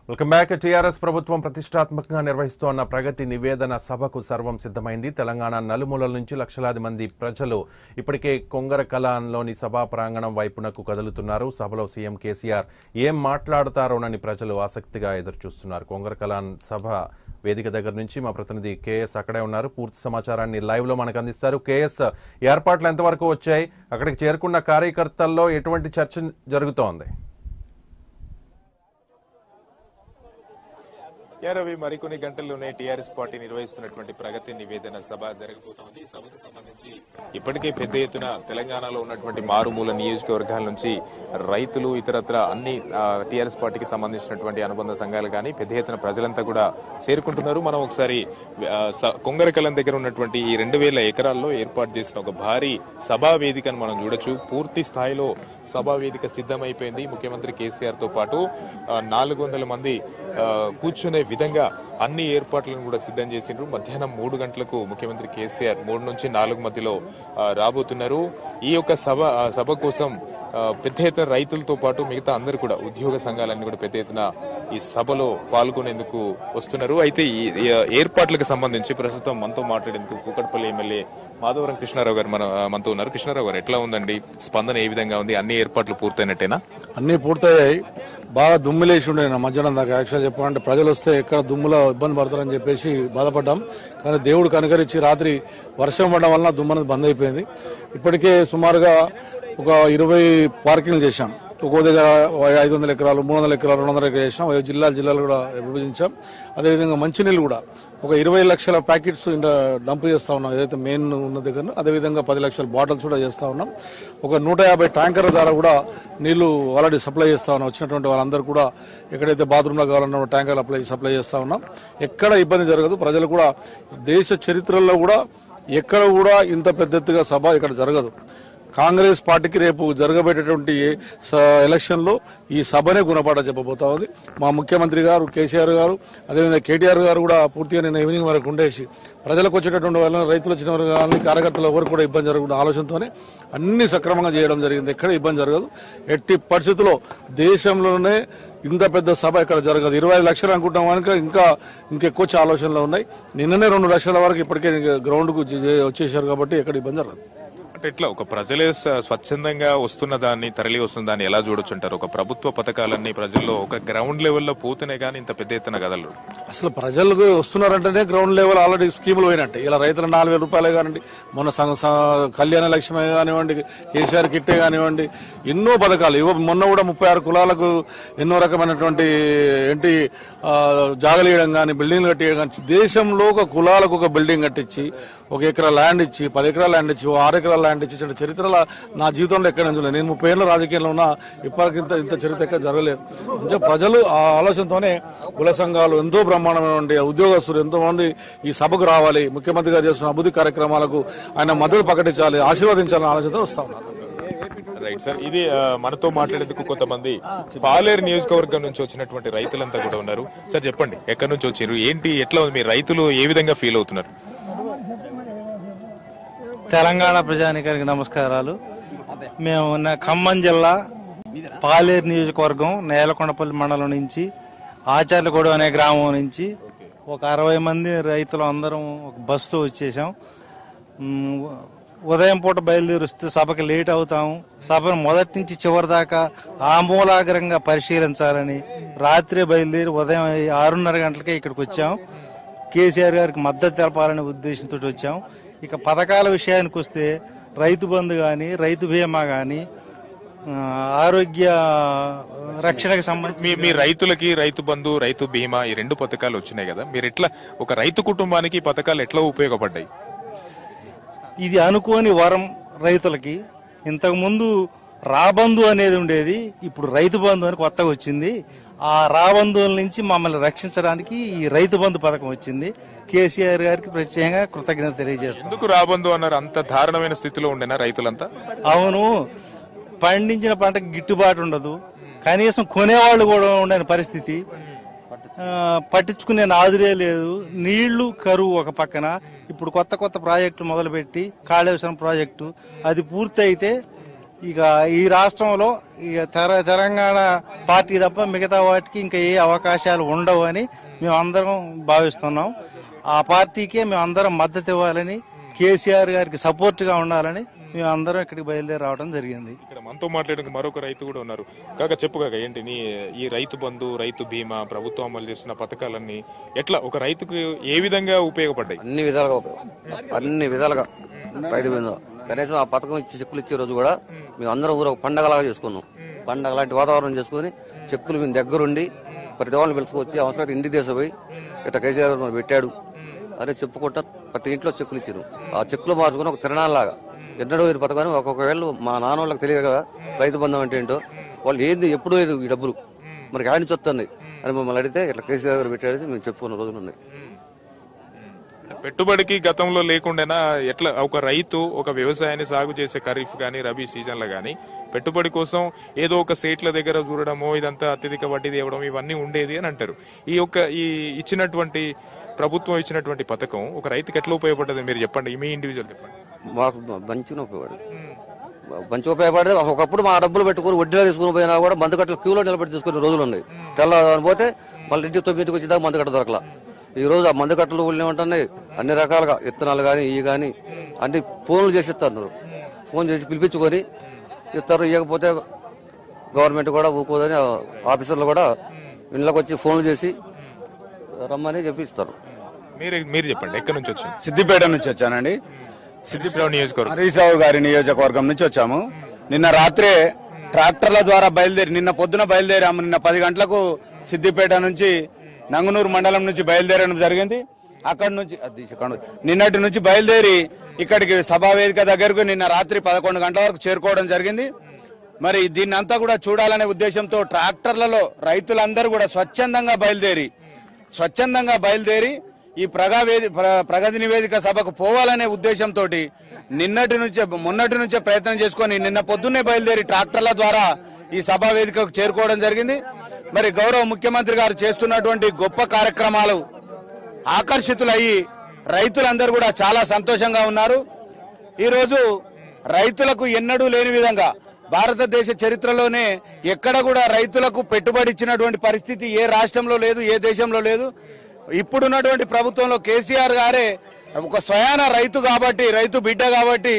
Welcome back. TRS ప్రభుత్వం ప్రతిష్టాత్మకంగా నిర్వహిస్తోన్న ప్రగతి నివేదన సభకు సర్వం సిద్ధమైంది. తెలంగాణ నలుమూలల నుంచి లక్షలాది మంది ప్రజలు ఇప్పటికే కొంగరకలాన్లోని సభా ప్రాంగణం వైపునకు కదులుతున్నారు. సభలో సీఎం కేసీఆర్ ఏం మాట్లాడతారోనని ప్రజలు ఆసక్తిగా ఎదురుచూస్తున్నారు. కొంగరకలాన్ సభ వేదిక దగ్గర నుంచి మా ప్రతినిధి కేఎస్ అక్కడే ఉన్నారు. పూర్తి సమాచారాన్ని లైవ్ లో మనకు అందిస్తారు. కేఎస్, ఏర్పాట్లు ఎంతవరకు వచ్చాయి? అక్కడికి చేరుకున్న కార్యకర్తల్లో ఎటువంటి చర్చ జరుగుతోంది? రవి, మరికొన్ని గంటల్లోనే టీఆర్ఎస్ పార్టీ నిర్వహిస్తున్నటువంటి ప్రగతి నివేదన సభ జరగబోతోంది. ఈ సభకు సంబంధించి ఇప్పటికే పెద్ద ఎత్తున తెలంగాణలో ఉన్నటువంటి మారుమూల నియోజకవర్గాల నుంచి రైతులు, ఇతరత్ర అన్ని టీఆర్ఎస్ పార్టీకి సంబంధించినటువంటి అనుబంధ సంఘాలు కానీ పెద్ద ఎత్తున ప్రజలంతా కూడా చేరుకుంటున్నారు. మనం ఒకసారి కొంగరకలం దగ్గర ఉన్నటువంటి ఈ 2000 ఎకరాల్లో ఏర్పాటు చేసిన ఒక భారీ సభా వేదికను మనం చూడొచ్చు. పూర్తి స్థాయిలో సభా వేదిక సిద్ధమైపోయింది. ముఖ్యమంత్రి కేసీఆర్ తో పాటు 400 మంది కూర్చునే విధంగా అన్ని ఏర్పాట్లను కూడా సిద్ధం చేసిండ్రు. మధ్యాహ్నం 3 గంటలకు ముఖ్యమంత్రి కేసీఆర్ 3 నుంచి 4 మధ్యలో రాబోతున్నారు. ఈ యొక్క సభ కోసం పెద్ద ఎత్తున రైతులతో పాటు మిగతా అందరూ కూడా ఉద్యోగ సంఘాలన్నీ కూడా పెద్ద ఎత్తున ఈ సభలో పాల్గొనేందుకు వస్తున్నారు. అయితే ఈ ఏర్పాట్లకు సంబంధించి ప్రస్తుతం మనతో మాట్లాడేందుకు కూకట్పల్లి ఎమ్మెల్యే మాధవరం కృష్ణారావు గారు మనతో ఉన్నారు. కృష్ణారావు గారు, ఎట్లా ఉందండి స్పందన? ఏ విధంగా ఉంది? అన్ని ఏర్పాట్లు పూర్తయినట్టేనా? అన్ని పూర్తయ్యాయి. బాగా దుమ్ములేసి ఉండే నా మధ్యాహ్నం దాకా. యాక్చువల్ చెప్పాలంటే ప్రజలు వస్తే ఎక్కడ దుమ్ములో ఇబ్బంది పడతారని చెప్పేసి బాధపడ్డాం. కానీ దేవుడు కనుకరించి రాత్రి వర్షం పడడం వలన దుమ్ము బంద్ అయిపోయింది. ఇప్పటికే సుమారుగా ఒక 20 పార్కింగ్లు చేశాం. ఒక్కో దగ్గర 500 ఎకరాలు, 300 ఎకరాలు, 200 ఎకరాలు చేసాం. జిల్లాలు కూడా విభజించాం. అదేవిధంగా మంచినీళ్ళు కూడా ఒక 20 లక్షల ప్యాకెట్స్ డంప్ చేస్తా ఉన్నాం ఏదైతే మెయిన్ ఉన్న దగ్గర. అదేవిధంగా 10 లక్షల బాటిల్స్ కూడా చేస్తా ఉన్నాం. ఒక 150 ట్యాంకర్ల ద్వారా కూడా నీళ్లు ఆల్రెడీ సప్లై చేస్తా ఉన్నాం. వచ్చినటువంటి వాళ్ళందరూ కూడా ఎక్కడైతే బాత్రూంలో కావాలన్న ట్యాంకర్లు సప్లై చేస్తా ఉన్నాం. ఎక్కడ ఇబ్బంది జరగదు. ప్రజలు కూడా దేశ చరిత్రలో కూడా ఎక్కడ కూడా ఇంత పెద్ద ఎత్తుగా సభ ఇక్కడ జరగదు. కాంగ్రెస్ పార్టీకి రేపు జరగబోయేటటువంటి ఎలక్షన్ లో ఈ సభనే గుణపాఠం చెప్పబోతా ఉంది. మా ముఖ్యమంత్రి గారు కేసీఆర్ గారు, అదేవిధంగా కేటీఆర్ గారు కూడా పూర్తిగా నిన్న ఈవినింగ్ వరకు ఉండేసి ప్రజలకు వచ్చేటటువంటి వాళ్ళని, రైతులు వచ్చిన వారు కానీ కార్యకర్తలు ఎవరు కూడా ఇబ్బంది జరగకుండా ఆలోచనతోనే అన్ని సక్రమంగా చేయడం జరిగింది. ఎక్కడ ఇబ్బంది జరగదు. ఎట్టి పరిస్థితుల్లో దేశంలోనే ఇంత పెద్ద సభ ఇక్కడ జరగదు. 25 లక్షలు అనుకుంటాం కనుక ఇంకెక్కువ ఆలోచనలు ఉన్నాయి. నిన్ననే 2 లక్షల వరకు ఇప్పటికే గ్రౌండ్ కు వచ్చేసారు కాబట్టి ఎక్కడ ఇబ్బంది జరగదు. ఎట్లా ఒక ప్రజలే స్వచ్ఛందంగా వస్తున్న దాన్ని, తరలి వస్తున్న దాన్ని ఎలా చూడొచ్చు అంటారు? ఒక ప్రభుత్వ పథకాలన్నీ ప్రజల్లో ఒక గ్రౌండ్ లెవెల్లో పోతేనే కానీ ఇంత పెద్ద ఎత్తున కదలరు. అసలు ప్రజలకు వస్తున్నారంటేనే గ్రౌండ్ లెవెల్ ఆల్రెడీ స్కీములు పోయినట్టే. ఇలా రైతుల 4,000 రూపాయలే కానివ్వండి, మొన్న కళ్యాణ లక్ష్మే కానివ్వండి, కేసీఆర్ కిట్టే కానివ్వండి, ఎన్నో పథకాలు. మొన్న కూడా 36 కులాలకు ఎన్నో రకమైనటువంటి ఏంటి జాగలేయడం కానీ, బిల్డింగ్లు కట్టేయడం కానీ, దేశంలో ఒక కులాలకు ఒక బిల్డింగ్ కట్టించి 1 ఎకరా ల్యాండ్ ఇచ్చి, 10 ఎకరాల ల్యాండ్ ఇచ్చి, 6 ఎకరాల ల్యాండ్ ఇచ్చి చరిత్రలో నా జీవితంలో ఎక్కడ చూడలేదు. నేను 30 ఏళ్ళ రాజకీయంలో ఉన్నా, ఇప్పటికి ఇంత చరిత్ర ఎక్కడ జరగలేదు. ప్రజలు ఆ ఆలోచనతోనే కుల సంఘాలు, ఎంతో బ్రహ్మాండమైనటువంటి ఉద్యోగస్తులు ఎంతో మంది ఈ సభకు రావాలి, ముఖ్యమంత్రి గారు చేస్తున్న అభివృద్ధి కార్యక్రమాలకు ఆయన మద్దతు ప్రకటించాలి, ఆశీర్వదించాలని ఆలోచనతో వస్తా ఉన్నారు. రైట్ సార్, ఇది మనతో మాట్లాడేందుకు కొంతమంది పాలేరు నియోజకవర్గం నుంచి వచ్చినటువంటి రైతులంతా కూడా ఉన్నారు. సార్ చెప్పండి, ఎక్కడి నుంచి వచ్చారు, ఏంటి, ఎట్లా ఉంది? మీ రైతులు ఏ విధంగా ఫీల్ అవుతున్నారు? తెలంగాణ ప్రజానికానికి నమస్కారాలు. మేము ఖమ్మం జిల్లా పాలేరు నియోజకవర్గం నేలకొండపల్లి మండలం నుంచి ఆచార్యగూడ అనే గ్రామం నుంచి ఒక 60 మంది రైతులు అందరం ఒక బస్సులో వచ్చేసాం. ఉదయం పూట బయలుదేరి వస్తే సభకి లేట్ అవుతాము. సభను మొదటి నుంచి చివరి దాకా ఆమూలాగ్రంగా పరిశీలించాలని రాత్రి బయలుదేరి ఉదయం 6:30 గంటలకే ఇక్కడికి వచ్చాం. కేసీఆర్ గారికి మద్దతు తెలపాలనే ఉద్దేశంతో వచ్చాం. ఇక పథకాల విషయానికి వస్తే రైతు బంధు కానీ, రైతు బీమా కానీ, ఆరోగ్య రక్షణకు సంబంధించి మీ రైతులకి రైతు బంధు, రైతు బీమా ఈ 2 పథకాలు వచ్చినాయి కదా, మీరు ఎట్లా ఒక రైతు కుటుంబానికి ఈ పథకాలు ఎట్లా ఉపయోగపడ్డాయి? ఇది అనుకోని వరం రైతులకి. ఇంతకు ముందు రాబంధు అనేది ఉండేది, ఇప్పుడు రైతు బంధు అని కొత్తగా వచ్చింది. ఆ రాబంధువుల నుంచి మమ్మల్ని రక్షించడానికి ఈ రైతు బంధు పథకం వచ్చింది. కేసీఆర్ గారికి ప్రత్యేకంగా కృతజ్ఞత తెలియజేస్తాం. ఎందుకు రాబంధు అన్నారు? అంత దారుణమైన స్థితిలో ఉండేనా రైతులంతా? అవును, పండించిన పంటకు గిట్టుబాటు ఉండదు, కనీసం కొనేవాళ్ళు కూడా ఉండని పరిస్థితి, పట్టించుకునే నాదురే లేదు, నీళ్లు కరువు ఒక పక్కన. ఇప్పుడు కొత్త ప్రాజెక్టులు మొదలుపెట్టి కాళేశ్వరం ప్రాజెక్టు అది పూర్తి అయితే ఇక ఈ రాష్ట్రంలో ఇక తెలంగాణ పార్టీ తప్ప మిగతా వాటికి ఇంకా ఏ అవకాశాలు ఉండవు అని మేమందరం భావిస్తున్నాం. ఆ పార్టీకే మేమందరం మద్దతు ఇవ్వాలని, కేసీఆర్ గారికి సపోర్ట్గా ఉండాలని మేమందరం ఇక్కడికి బయలుదేరి రావడం జరిగింది. ఇక్కడ మనతో మాట్లాడడానికి మరొక రైతు కూడా ఉన్నారు. కాక చెప్పు కాక ఏంటి ఈ రైతు బంధు, రైతు బీమా, ప్రభుత్వం అమలు చేస్తున్న పథకాలన్నీ ఎట్లా ఒక రైతుకు ఏ విధంగా ఉపయోగపడ్డాయి? అన్ని విధాలుగా రైతు బంధు కనీసం ఆ పథకం ఇచ్చి చెక్కులు ఇచ్చే రోజు కూడా మేము అందరం ఊరు పండగలాగా చేసుకున్నాం. పండగ లాంటి వాతావరణం చేసుకుని చెక్కులు మేము దగ్గరుండి ప్రతి వాళ్ళని పిలుచుకొచ్చి అవసరం ఇంటికి తీసుకుపోయి ఇట్లా కేసీఆర్ పెట్టాడు అని చెప్పుకుంటా ప్రతి ఇంట్లో చెక్కులు ఇచ్చారు. ఆ చెక్కులు మార్చుకుని ఒక తిరణాలలాగా ఎన్నడూ ఈ పథకాన్ని ఒక్కొక్క మా నాన్న వాళ్ళకి తెలియదు కదా రైతు బంధం అంటే ఏంటో. వాళ్ళు ఏంది ఎప్పుడూ లేదు ఈ డబ్బులు మనకి ఆయన చెప్తుంది అని మమ్మల్ని అడిగితే ఇట్లా కేసీఆర్ గారు పెట్టాడని మేము చెప్పుకున్న రోజులు ఉన్నాయి. పెట్టుబడికి గతంలో లేకుండా ఎట్లా ఒక రైతు ఒక వ్యవసాయాన్ని సాగు చేసే ఖరీఫ్ గానీ రబీ సీజన్లో గానీ పెట్టుబడి కోసం ఏదో ఒక సేట్ల దగ్గర చూడడమో ఇదంతా అత్యధిక వడ్డీ తేవడం ఇవన్నీ ఉండేది అని అంటారు. ఈ ఇచ్చినటువంటి ప్రభుత్వం ఇచ్చినటువంటి పథకం ఒక రైతుకి ఎట్లా ఉపయోగపడ్డది మీరు చెప్పండి, మీ ఇండివిజువల్ చెప్పండి. మాకు మంచిగా ఉపయోగపడేది. ఒకప్పుడు మా డబ్బులు పెట్టుకుని వడ్డీలో తీసుకుని పోయినా కూడా మందుకట్టలు క్యూలో నిలబెట్టి తీసుకునే రోజులు ఉన్నాయి. తెల్లవారు పోతే మళ్ళీ ఇంటికి 9కి వచ్చేదాకా మందుకట్ట దొరకలా. ఈ రోజు ఆ మందుకట్టలు ఉంటున్నాయి. అన్ని రకాలుగా విత్తనాలు కానీ ఇవి కానీ అన్ని ఫోన్లు చేసి ఇస్తారు. ఫోన్ చేసి పిలిపించుకొని ఇస్తారు. ఇవ్వకపోతే గవర్నమెంట్ కూడా ఊకోదని ఆఫీసర్లు కూడా ఇళ్ళకి వచ్చి ఫోన్లు చేసి రమ్మని చెప్పి ఇస్తారు. మీరు చెప్పండి, ఎక్కడి నుంచి వచ్చారు? సిద్దిపేట నుంచి వచ్చానండి. హరీష్ రావు గారి నియోజకవర్గం నుంచి వచ్చాము. నిన్న రాత్రే ట్రాక్టర్ల ద్వారా నిన్న పొద్దున బయలుదేరాము. నిన్న 10 గంటలకు సిద్దిపేట నుంచి నంగునూరు మండలం నుంచి బయలుదేరడం జరిగింది. అక్కడి నుంచి నిన్నటి నుంచి బయలుదేరి ఇక్కడికి సభావేదిక దగ్గరకు నిన్న రాత్రి 11 గంటల వరకు చేరుకోవడం జరిగింది. మరి దీన్ని అంతా కూడా చూడాలనే ఉద్దేశంతో ట్రాక్టర్లలో రైతులందరూ కూడా స్వచ్ఛందంగా బయలుదేరి ఈ ప్రగతి నివేదిక సభకు పోవాలనే ఉద్దేశంతో మొన్నటి నుంచే ప్రయత్నం చేసుకుని నిన్న పొద్దున్నే బయలుదేరి ట్రాక్టర్ల ద్వారా ఈ సభా వేదికకు చేరుకోవడం జరిగింది. మరి గౌరవ ముఖ్యమంత్రి గారు చేస్తున్నటువంటి గొప్ప కార్యక్రమాలు ఆకర్షితులయ్యి రైతులందరూ కూడా చాలా సంతోషంగా ఉన్నారు. ఈరోజు రైతులకు ఎన్నడూ లేని విధంగా భారతదేశ చరిత్రలోనే ఎక్కడ కూడా రైతులకు పెట్టుబడి ఇచ్చినటువంటి పరిస్థితి ఏ రాష్ట్రంలో లేదు, ఏ దేశంలో లేదు. ఇప్పుడున్నటువంటి ప్రభుత్వంలో కేసీఆర్ గారే ఒక స్వయాన రైతు కాబట్టి, రైతు బిడ్డ కాబట్టి,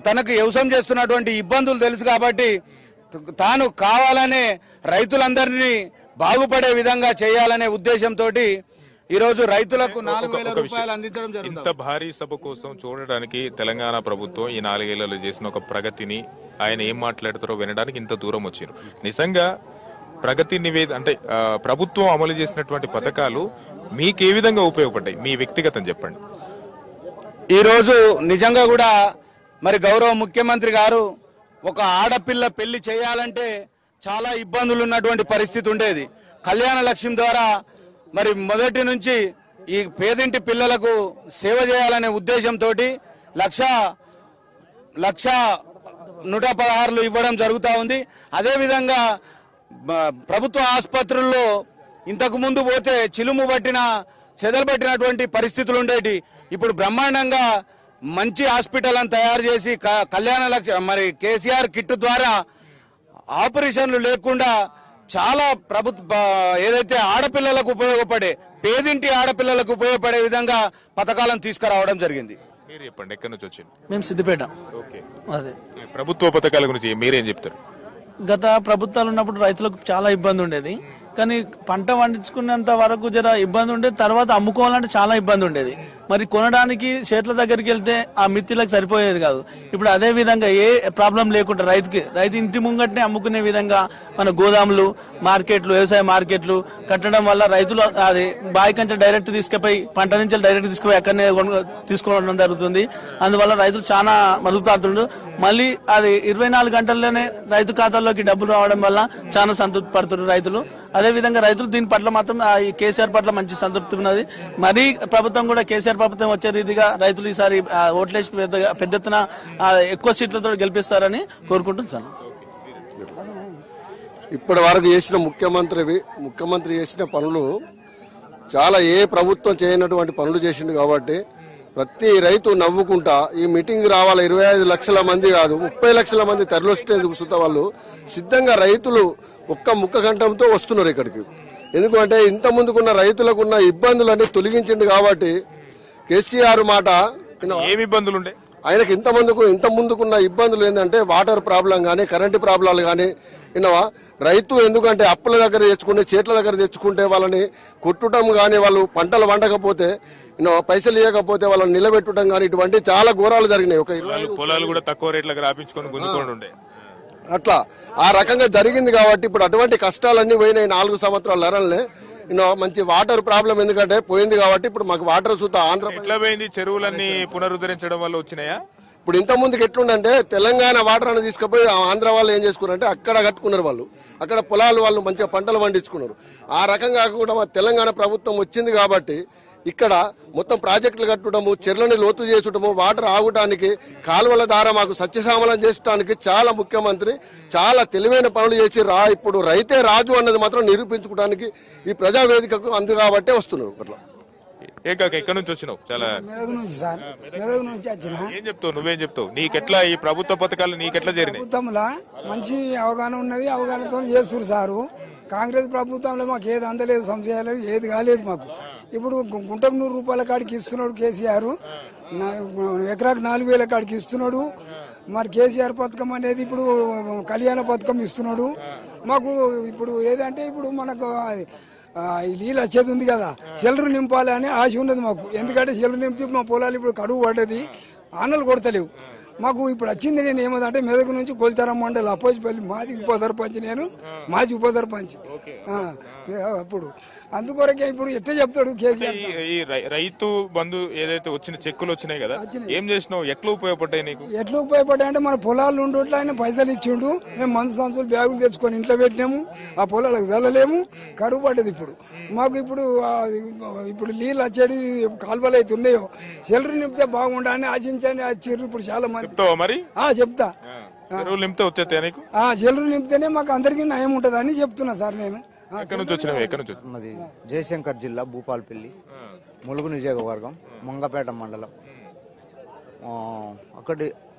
తనకు వ్యవసాయం చేస్తున్నటువంటి ఇబ్బందులు తెలుసు కాబట్టి తాను కావాలనే రైతులందరినీ బాగుపడే విధంగా చేయాలనే ఉద్దేశంతో ఈరోజు రైతులకు 4,000 రూపాయలు అందించడం జరుగుతుంది. ఇంత భారీ సభ కోసం చూడడానికి తెలంగాణ ప్రభుత్వం ఈ 4 ఏళ్లలో చేసిన ఒక ప్రగతిని ఆయన ఏం మాట్లాడుతారో వినడానికి ఇంత దూరం వచ్చారు. నిజంగా ప్రగతి నివేదిక అంటే ప్రభుత్వం అమలు చేసినటువంటి పథకాలు మీకు ఏ విధంగా ఉపయోగపడ్డాయి, మీ వ్యక్తిగతం చెప్పండి. ఈరోజు నిజంగా కూడా మరి గౌరవ ముఖ్యమంత్రి గారు ఒక ఆడపిల్ల పెళ్లి చేయాలంటే చాలా ఇబ్బందులు ఉన్నటువంటి పరిస్థితి ఉండేది. కళ్యాణ లక్ష్యం ద్వారా మరి మొదటి నుంచి ఈ పేదింటి పిల్లలకు సేవ చేయాలనే ఉద్దేశంతో 1,116 ఇవ్వడం జరుగుతూ ఉంది. అదేవిధంగా ప్రభుత్వ ఆసుపత్రుల్లో ఇంతకు ముందు పోతే చిలుము చెదలుబట్టినటువంటి పరిస్థితులు ఉండేటి. ఇప్పుడు బ్రహ్మాండంగా మంచి హాస్పిటల్ అని తయారు చేసి కళ్యాణ లక్ష్యం మరి కేసీఆర్ కిట్ ద్వారా ఆపరేషన్లు లేకుండా చాలా ఏదైతే ఆడపిల్లలకు ఉపయోగపడే, పేదింటి ఆడపిల్లలకు ఉపయోగపడే విధంగా పథకాలను తీసుకురావడం జరిగింది. మీరు చెప్పండి, ఎక్కడి నుంచి వచ్చింది? మేము సిద్దిపేట. అదే ప్రభుత్వ పథకాల గురించి మీరేం చెప్తారు? గత ప్రభుత్వాలు ఉన్నప్పుడు రైతులకు చాలా ఇబ్బంది ఉండేది. కానీ పంట పండించుకునేంత వరకు జర ఇబ్బంది ఉండేది. తర్వాత అమ్ముకోవాలంటే చాలా ఇబ్బంది ఉండేది. మరి కొనడానికి చేట్ల దగ్గరికి వెళ్తే ఆ మిత్తిలకు సరిపోయేది కాదు. ఇప్పుడు అదే విధంగా ఏ ప్రాబ్లం లేకుండా రైతు ఇంటి ముంగట్నే అమ్ముకునే విధంగా మన గోదాములు, మార్కెట్లు, వ్యవసాయ మార్కెట్లు కట్టడం వల్ల రైతులు అది బావి కంచె డైరెక్ట్ తీసుకుపోయి పంట నుంచి డైరెక్ట్ తీసుకుపోయి అక్కడనే తీసుకోవడం జరుగుతుంది. అందువల్ల రైతులు చాలా మరుగుతాడుతుండ్రు. మళ్ళీ అది 24 గంటల్లోనే రైతు ఖాతాల్లోకి డబ్బులు రావడం వల్ల చాలా సంతృప్తి పడుతున్నారు రైతులు. అదే విధంగా రైతులు దీని పట్ల మాత్రం ఈ కేసీఆర్ పట్ల మంచి సంతృప్తి ఉన్నది. మరీ ప్రభుత్వం కూడా కేసీఆర్ ప్రభుత్వం వచ్చే రీతిగా రైతులు ఈసారి ఓట్లేసి పెద్ద ఎత్తున ఎక్కువ సీట్లతో గెలిపిస్తారని కోరుకుంటున్నాను. ఇప్పటి వరకు చేసిన ముఖ్యమంత్రి చేసిన పనులు చాలా ఏ ప్రభుత్వం చేయనటువంటి పనులు చేసిండు కాబట్టి ప్రతి రైతు నవ్వుకుంటా ఈ మీటింగ్ రావాలి 25 లక్షల మంది కాదు 30 లక్షల మంది తరలిస్తేందుకు సుత వాళ్ళు సిద్ధంగా రైతులు ఒక్క ముక్క గంటంతో వస్తున్నారు ఇక్కడికి. ఎందుకంటే ఇంత ముందుకున్న రైతులకున్న ఇబ్బందులన్నీ తొలగించింది కాబట్టి కేసీఆర్ మాట ఏమి ఇబ్బందులు ఉండే ఆయనకి ఇంత ముందుకున్న ఇబ్బందులు ఏంటంటే వాటర్ ప్రాబ్లం కానీ కరెంటు ప్రాబ్లాలు కానీ విన్నావా. రైతు ఎందుకంటే అప్పుల దగ్గర తెచ్చుకుంటే చేట్ల దగ్గర తెచ్చుకుంటే వాళ్ళని కొట్టడం కానీ వాళ్ళు పంటలు వండకపోతే పైసలు ఇవ్వకపోతే వాళ్ళని నిలబెట్టడం కానీ ఇటువంటి చాలా ఘోరాలు జరిగినాయి. పొలాలు కూడా తక్కువ రేట్లకు రాపించుకొని గుంజుకొని ఉండే అట్లా ఆ రకంగా జరిగింది కాబట్టి ఇప్పుడు అటువంటి కష్టాలన్నీ పోయినాయి 4 సంవత్సరాల నరల్నే. మంచి వాటర్ ప్రాబ్లం ఎందుకంటే పోయింది కాబట్టి ఇప్పుడు మాకు వాటర్ సూత ఆంధ్ర ఎట్లా పోయింది చెరువులన్నీ పునరుద్ధరించడం వల్ల వచ్చినాయా. ఇప్పుడు ఇంత ముందుకు ఎట్లుండంటే తెలంగాణ వాటర్ అని తీసుకుపోయి ఆంధ్ర వాళ్ళు ఏం చేసుకున్నారంటే అక్కడ కట్టుకున్నారు వాళ్ళు అక్కడ పొలాలు వాళ్ళు మంచిగా పంటలు పండించుకున్నారు. ఆ రకంగా కూడా మా తెలంగాణ ప్రభుత్వం వచ్చింది కాబట్టి ఇక్కడ మొత్తం ప్రాజెక్టులు కట్టడము చెర్లని లోతు చేసుటము వాటర్ ఆగటానికి కాలువల ద్వారా మాకు సత్యశామలం చేయడానికి చాలా ముఖ్యమంత్రి చాలా తెలివైన పనులు చేసి ఇప్పుడు రైతే రాజు అన్నది మాత్రం నిరూపించుకోవడానికి ఈ ప్రజావేదికకు అందు కాబట్టే వస్తున్నారు. అట్లా ఎక్కడి నుంచి వచ్చినావు? చాలా మెదక్ నుంచి సార్, మెదక్ నుంచి వచ్చిన. ఏం చెప్తావు, నువ్వేం చెప్తావు? నీకెట్లా ఈ ప్రభుత్వ పథకాలు నీకెట్లా చేరినాయి? ప్రభుత్వంలో మంచి అవగాహన ఉన్నది, అవగాహనతో చేస్తున్నారు సారు. కాంగ్రెస్ ప్రభుత్వంలో మాకు ఏది అందలేదు, సంశయాలు ఏది కాలేదు మాకు. ఇప్పుడు గుంటకు 100 రూపాయల కాడికి ఇస్తున్నాడు కేసీఆర్, ఎకరాకు 4000 కాడికి ఇస్తున్నాడు. మరి కేసీఆర్ పథకం అనేది ఇప్పుడు కళ్యాణ పథకం ఇస్తున్నాడు మాకు. ఇప్పుడు ఏదంటే ఇప్పుడు మనకు నీళ్ళు వచ్చేది ఉంది కదా, సెల్లు నింపాలి అని ఆశ ఉన్నది మాకు. ఎందుకంటే సెల్లు నింపితే మా పొలాలు ఇప్పుడు కడుగు పడ్డది, ఆనలు కొడతలేవు మాకు. ఇప్పుడు వచ్చింది నేను ఏమంటే మెదక్ నుంచి కొల్చారం మండలి అపోజిపల్లి మాది ఉప సర్పంచ్, నేను మాజీ ఉప సర్పంచ్. అప్పుడు అందుకొరకే ఇప్పుడు ఎట్లా చెప్తాడు కేసీఆర్. ఈ రైతు బంధు ఏదైతే వచ్చిన చెక్కులు వచ్చినాయి కదా, ఏం చేసినావు? ఎట్లా ఉపయోగపడ్డాయి నీకు? ఎట్లా ఉపయోగపడ్డాయి అంటే మన పొలాలు ఉండేట్లు ఆయన పైసలు ఇచ్చిండు, మేము మందు సంచులు బ్యాగులు తెచ్చుకొని ఇంట్లో పెట్టినాము, ఆ పొలాలకు చల్లలేము, కరువు పడ్డది. ఇప్పుడు మాకు ఇప్పుడు నీళ్ళు వచ్చేది కాలువలు అయితే ఉన్నాయో చెల్లు నింపితే బాగుండని ఆశించని వచ్చిర్రు ఇప్పుడు చాలా మంది. మరి చెప్తా నింపితే వచ్చేస్తాయి నీకు? చెల్లు నింపితేనే మాకు అందరికీ నయం ఉంటది అని చెప్తున్నా సార్ నేను. ఎక్కడి నుంచి వచ్చినావు? ఎక్కడి నుంచి? మాది జయశంకర్ జిల్లా భూపాలపల్లి, ములుగు నియోజకవర్గం, మంగపేట మండలం.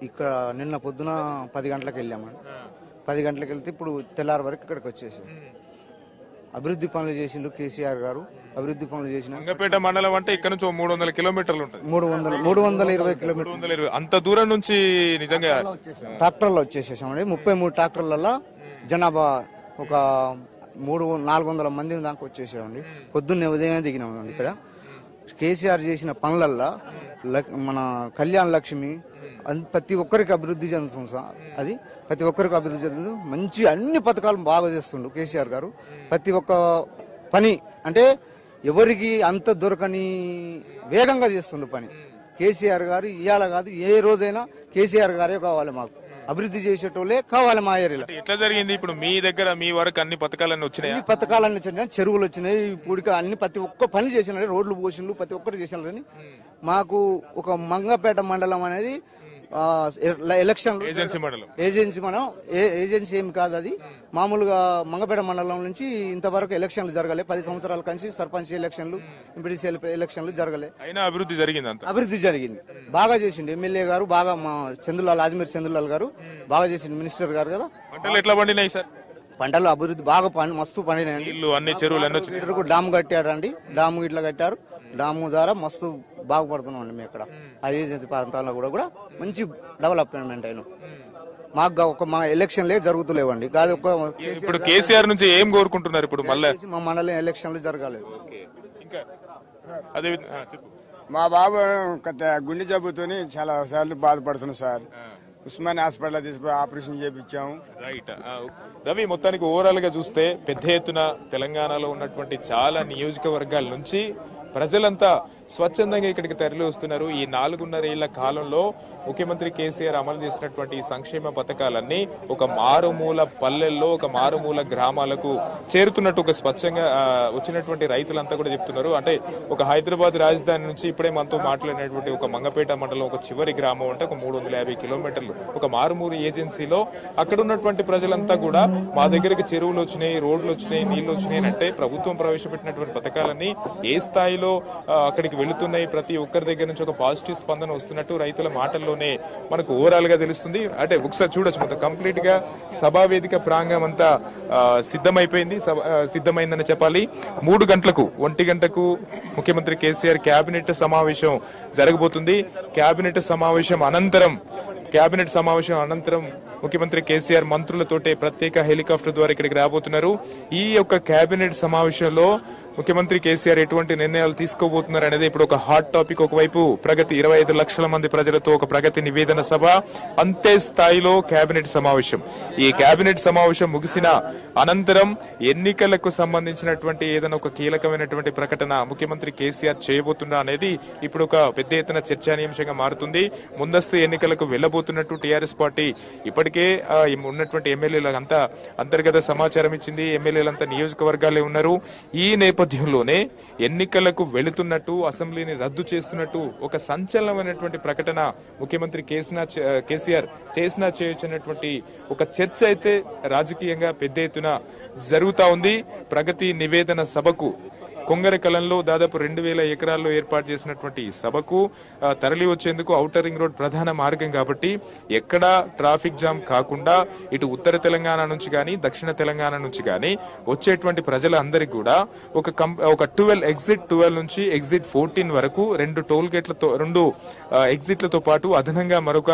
ఇక్కడ నిన్న పొద్దున 10 గంటలకు వెళ్ళామండి. 10 గంటలకు వెళ్తే ఇప్పుడు తెల్లారి వరకు ఇక్కడికి వచ్చేసాం. అభివృద్ధి పనులు చేసిండు కేసీఆర్ గారు, అభివృద్ధి పనులు చేసిన. మంగపేట మండలం అంటే ఇక్కడ నుంచి 300 కిలోమీటర్లు ఉంటుంది. 320 కిలోమీటర్లు. అంత దూరం నుంచి నిజంగా ట్రాక్టర్లో వచ్చేసేసామండి. 33 ట్రాక్టర్లలో జనాభా ఒక 400 మంది దాకా వచ్చేసామండి. పొద్దున్నే ఉదయమే దిగినామండి. ఇక్కడ కేసీఆర్ చేసిన పనులల్లో మన కళ్యాణ లక్ష్మి ప్రతి ఒక్కరికి అభివృద్ధి చెందుతుంది సార్. అది ప్రతి ఒక్కరికి అభివృద్ధి చెందుతుంది. మంచి అన్ని పథకాలు బాగా చేస్తుండు కేసీఆర్ గారు. ప్రతి ఒక్క పని అంటే ఎవరికి అంత దొరకని వేగంగా చేస్తుండు పని కేసీఆర్ గారు. ఇవాళ కాదు ఏ రోజైనా కేసీఆర్ గారే కావాలి మాకు, అభివృద్ధి చేసేటోళ్ళే కావాలి మా ఏరియాలో. ఎట్లా జరిగింది ఇప్పుడు మీ దగ్గర? మీ వరకు అన్ని పథకాలన్నీ వచ్చినాయి? అన్ని పథకాలన్నీ వచ్చినాయి, చెరువులు వచ్చినాయి, పూడిక అన్ని ప్రతి ఒక్క పని చేసినారు, రోడ్లు పోసిండ్రు, ప్రతి ఒక్కటి చేసినారు. కానీ మాకు ఒక మంగపేట మండలం అనేది ఎలక్షన్ ఏజెన్సీ ఏజెన్సీ ఏమి కాదు, అది మామూలుగా మంగపేట మండలం నుంచి ఇంతవరకు ఎలక్షన్లు జరగలే. 10 సంవత్సరాల నుంచి సర్పంచ్ ఎలక్షన్లు, ఎంపీటీసీ ఎలక్షన్లు జరగలే. అభివృద్ధి జరిగింది, అభివృద్ధి జరిగింది, బాగా చేసిండు ఎమ్మెల్యే గారు, బాగా మా చంద్రలాల్ అజ్మీర్ చంద్రలాల్ గారు బాగా చేసిండు, మినిస్టర్ గారు కదా. పంటలు ఎట్లా పండినాయి సార్? పంటలు అభివృద్ధి బాగా మస్తు పండినాయండి. అన్ని చెరువులు డామ్ కట్టాడండి, డామ్ ఇట్లా కట్టారు. డామ్ ద్వారా మస్తు బాగుపడుతున్నాం అండి మేము ఇక్కడ. ఆ ఏజెన్సీ ప్రాంతాల్లో కూడా మంచి డెవలప్మెంట్ అయిన. మాకు మా ఎలక్షన్లే జరుగుతులేవండి కాదు. ఇప్పుడు కేసీఆర్ నుంచి ఏం కోరుకుంటున్నారు? ఇప్పుడు మళ్ళీ మా మండలం ఎలక్షన్లు జరగాలేదు. మా బాబు గుండె జబ్బుతోని చాలా సార్లు బాధపడుతున్నాం సార్. ఉస్మాన్ హాస్పిటల్ తీసుకుపోయి ఆపరేషన్ చేయించాము. రైట్ రవి, మొత్తానికి ఓవరాల్ గా చూస్తే పెద్ద ఎత్తున తెలంగాణలో ఉన్నటువంటి చాలా నియోజకవర్గాల నుంచి ప్రజలంతా స్వచ్ఛందంగా ఇక్కడికి తరలి వస్తున్నారు. ఈ 4.5 ఏళ్ల కాలంలో ముఖ్యమంత్రి కేసీఆర్ అమలు చేసినటువంటి సంక్షేమ పథకాలన్నీ ఒక మారుమూల పల్లెల్లో, ఒక మారుమూల గ్రామాలకు చేరుతున్నట్టు ఒక స్వచ్ఛంగా వచ్చినటువంటి రైతులంతా కూడా చెప్తున్నారు. అంటే ఒక హైదరాబాద్ రాజధాని నుంచి ఇప్పుడే మనతో మాట్లాడినటువంటి ఒక మంగపేట మండలం ఒక చివరి గ్రామం అంటే ఒక 350 కిలోమీటర్లు ఒక మారుమూల ఏజెన్సీలో అక్కడ ఉన్నటువంటి ప్రజలంతా కూడా మా దగ్గరికి చెరువులు వచ్చినాయి, రోడ్లు వచ్చినాయి, నీళ్లు వచ్చినాయి అంటే ప్రభుత్వం ప్రవేశపెట్టినటువంటి పథకాలన్నీ ఏ స్థాయిలో అక్కడికి ఇక్కడికి వెళుతున్నాయి. ప్రతి ఒక్కరి దగ్గర నుంచి ఒక పాజిటివ్ స్పందన వస్తున్నట్టు రైతుల మాటల్లోనే మనకు ఓవరాల్ గా తెలుస్తుంది. అంటే ఒకసారి చూడొచ్చు, మొత్తం కంప్లీట్ గా సభా వేదిక ప్రాంగణం అంతా సిద్ధమైందని చెప్పాలి. 3 గంటలకు 1 గంటకు ముఖ్యమంత్రి కేసీఆర్ కేబినెట్ సమావేశం జరగబోతుంది. కేబినెట్ సమావేశం అనంతరం ముఖ్యమంత్రి కేసీఆర్ మంత్రులతోటే ప్రత్యేక హెలికాప్టర్ ద్వారా ఇక్కడికి రాబోతున్నారు. ఈ యొక్క కేబినెట్ సమావేశంలో ముఖ్యమంత్రి కేసీఆర్ ఎటువంటి నిర్ణయాలు తీసుకోబోతున్నారు అనేది ఇప్పుడు ఒక హాట్ టాపిక్. ఒకవైపు ప్రగతి 25 లక్షల మంది ప్రజలతో ఒక ప్రగతి నివేదన సభ, అంతే స్థాయిలో కేబినెట్ సమావేశం. ఈ కేబినెట్ సమావేశం ముగిసిన అనంతరం ఎన్నికలకు సంబంధించినటువంటి ఏదైనా ఒక కీలకమైనటువంటి ప్రకటన ముఖ్యమంత్రి కేసీఆర్ చేయబోతున్నా అనేది ఇప్పుడు ఒక పెద్ద ఎత్తున చర్చానీయాంశంగా మారుతుంది. ముందస్తు ఎన్నికలకు వెళ్లబోతున్నట్టు టీఆర్ఎస్ పార్టీ ఇప్పటికే ఉన్నటువంటి ఎమ్మెల్యేలకు అంతా అంతర్గత సమాచారం ఇచ్చింది. ఎమ్మెల్యేలంతా నియోజకవర్గాలే ఉన్నారు. ఈ నేపథ్యంలోనే ఎన్నికలకు వెళుతున్నట్టు, అసెంబ్లీని రద్దు చేస్తున్నట్టు ఒక సంచలనమైనటువంటి ప్రకటన ముఖ్యమంత్రి కేసీఆర్ చేసినా చేయొచ్చినటువంటి ఒక చర్చ అయితే రాజకీయంగా పెద్ద ఎత్తున జరుగుతా ఉంది. ప్రగతి నివేదన సభకు కొంగరకలంలో దాదాపు 2000 ఎకరాల్లో ఏర్పాటు చేసినటువంటి ఈ సభకు తరలి వచ్చేందుకు ఔటర్ రింగ్ రోడ్ ప్రధాన మార్గం కాబట్టి ఎక్కడా ట్రాఫిక్ జామ్ కాకుండా ఇటు ఉత్తర తెలంగాణ నుంచి గానీ దక్షిణ తెలంగాణ నుంచి గానీ వచ్చేటువంటి ప్రజలందరికీ కూడా ఒక 12 నుంచి ఎగ్జిట్ 14 వరకు 2 టోల్ గేట్లతో 2 ఎగ్జిట్లతో పాటు అదనంగా మరొక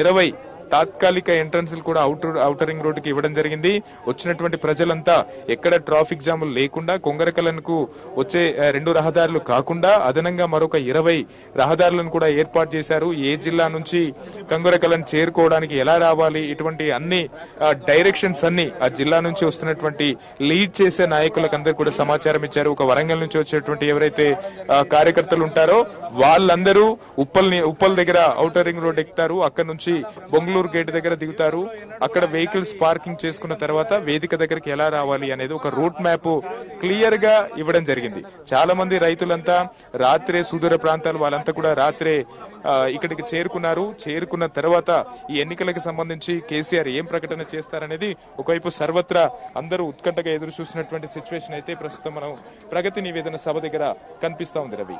20 తాత్కాలిక ఎంట్రన్స్ కూడా ఔటర్ రింగ్ రోడ్డుకి ఇవ్వడం జరిగింది. వచ్చినటువంటి ప్రజలంతా ఎక్కడ ట్రాఫిక్ జాములు లేకుండా కొంగరకలకు వచ్చే 2 రహదారులు కాకుండా అదనంగా మరొక 20 రహదారులను కూడా ఏర్పాటు చేశారు. ఏ జిల్లా నుంచి కొంగరకలను చేరుకోవడానికి ఎలా రావాలి, ఇటువంటి అన్ని డైరెక్షన్స్ అన్ని ఆ జిల్లా నుంచి వస్తున్నటువంటి లీడ్ చేసే నాయకులకు కూడా సమాచారం ఇచ్చారు. ఒక వరంగల్ నుంచి వచ్చేటువంటి ఎవరైతే కార్యకర్తలు ఉంటారో వాళ్ళందరూ ఉప్పల్ దగ్గర ఔటర్ రింగ్ రోడ్ ఎక్కుతారు. అక్కడ నుంచి బొంగళూరు గేట్ దగ్గర దిగుతారు. అక్కడ వెహికల్స్ పార్కింగ్ చేసుకున్న తర్వాత వేదిక దగ్గరికి ఎలా రావాలి అనేది ఒక రూట్ మ్యాప్ క్లియర్ గా ఇవ్వడం జరిగింది. చాలా మంది రైతులంతా రాత్రే సుదూర ప్రాంతాలు వాళ్ళంతా కూడా రాత్రే ఇక్కడికి చేరుకున్న తర్వాత ఈ ఎన్నికలకు సంబంధించి కేసీఆర్ ఏం ప్రకటన చేస్తారనేది ఒకవైపు సర్వత్రా అందరూ ఉత్కంఠగా ఎదురు చూసినటువంటి సిచ్యువేషన్ అయితే ప్రస్తుతం మనం ప్రగతి నివేదన సభ దగ్గర కనిపిస్తా ఉంది. రవి,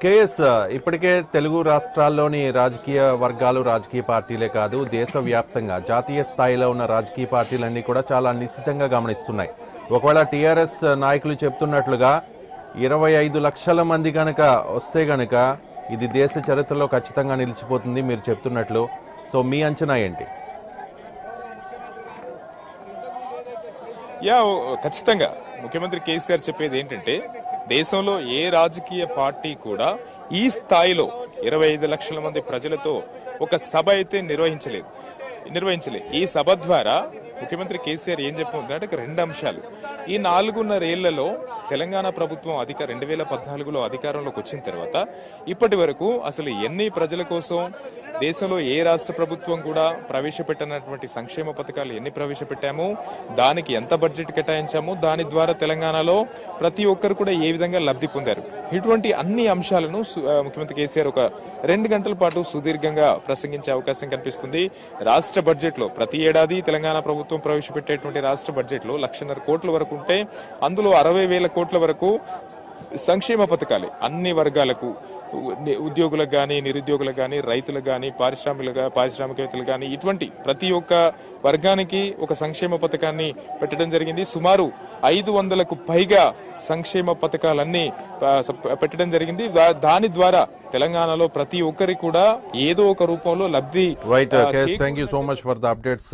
కేఎస్, ఇప్పటికే తెలుగు రాష్ట్రాల్లోని రాజకీయ వర్గాలు, రాజకీయ పార్టీలే కాదు దేశవ్యాప్తంగా జాతీయ స్థాయిలో ఉన్న రాజకీయ పార్టీలన్నీ కూడా చాలా నిశ్చితంగా గమనిస్తున్నాయి. ఒకవేళ టీఆర్ఎస్ నాయకులు చెప్తున్నట్లుగా 25 లక్షల మంది గనక వస్తే గనక ఇది దేశ చరిత్రలో ఖచ్చితంగా నిలిచిపోతుంది మీరు చెప్తున్నట్లు. సో మీ అంచనా ఏంటి? ఖచ్చితంగా ముఖ్యమంత్రి కేసీఆర్ చెప్పేది ఏంటంటే దేశంలో ఏ రాజకీయ పార్టీ కూడా ఈ స్థాయిలో 25 లక్షల మంది ప్రజలతో ఒక సభ అయితే నిర్వహించలేదు. ఈ సభ ద్వారా ముఖ్యమంత్రి కేసీఆర్ ఏం చెప్పుకుంటున్నారంటే 2 అంశాలు. ఈ 4.5 ఏళ్లలో తెలంగాణ ప్రభుత్వం 2014లో అధికారంలోకి వచ్చిన తర్వాత ఇప్పటి వరకు అసలు ఎన్ని ప్రజల కోసం దేశంలో ఏ రాష్ట్ర ప్రభుత్వం కూడా ప్రవేశపెట్టినటువంటి సంక్షేమ పథకాలు ఎన్ని ప్రవేశపెట్టాము, దానికి ఎంత బడ్జెట్ కేటాయించాము, దాని ద్వారా తెలంగాణలో ప్రతి ఒక్కరు కూడా ఏ విధంగా లబ్ధి పొందారు, ఇటువంటి అన్ని అంశాలను ముఖ్యమంత్రి కేసీఆర్ ఒక 2 గంటల పాటు సుదీర్ఘంగా ప్రసంగించే అవకాశం కనిపిస్తుంది. రాష్ట్ర బడ్జెట్ లో ప్రతి ఏడాది తెలంగాణ ప్రభుత్వం ప్రవేశపెట్టేటువంటి రాష్ట్ర బడ్జెట్ లో 1,50,000 కోట్ల వరకు ఉంటే అందులో 60,000 కోట్ల వరకు సంక్షేమ పథకాలే అన్ని వర్గాలకు, ఉద్యోగులకు గానీ, నిరుద్యోగులకు గానీ, రైతులకు గానీ, పారిశ్రామికవేత్తలు గానీ, ఇటువంటి ప్రతి ఒక్క వర్గానికి ఒక సంక్షేమ పథకాన్ని పెట్టడం జరిగింది. సుమారు 500కు పైగా సంక్షేమ పథకాలన్నీ పెట్టడం జరిగింది. దాని ద్వారా తెలంగాణలో ప్రతి ఒక్కరికి కూడా ఏదో ఒక రూపంలో లబ్ధి. Right, thank you so much for the updates.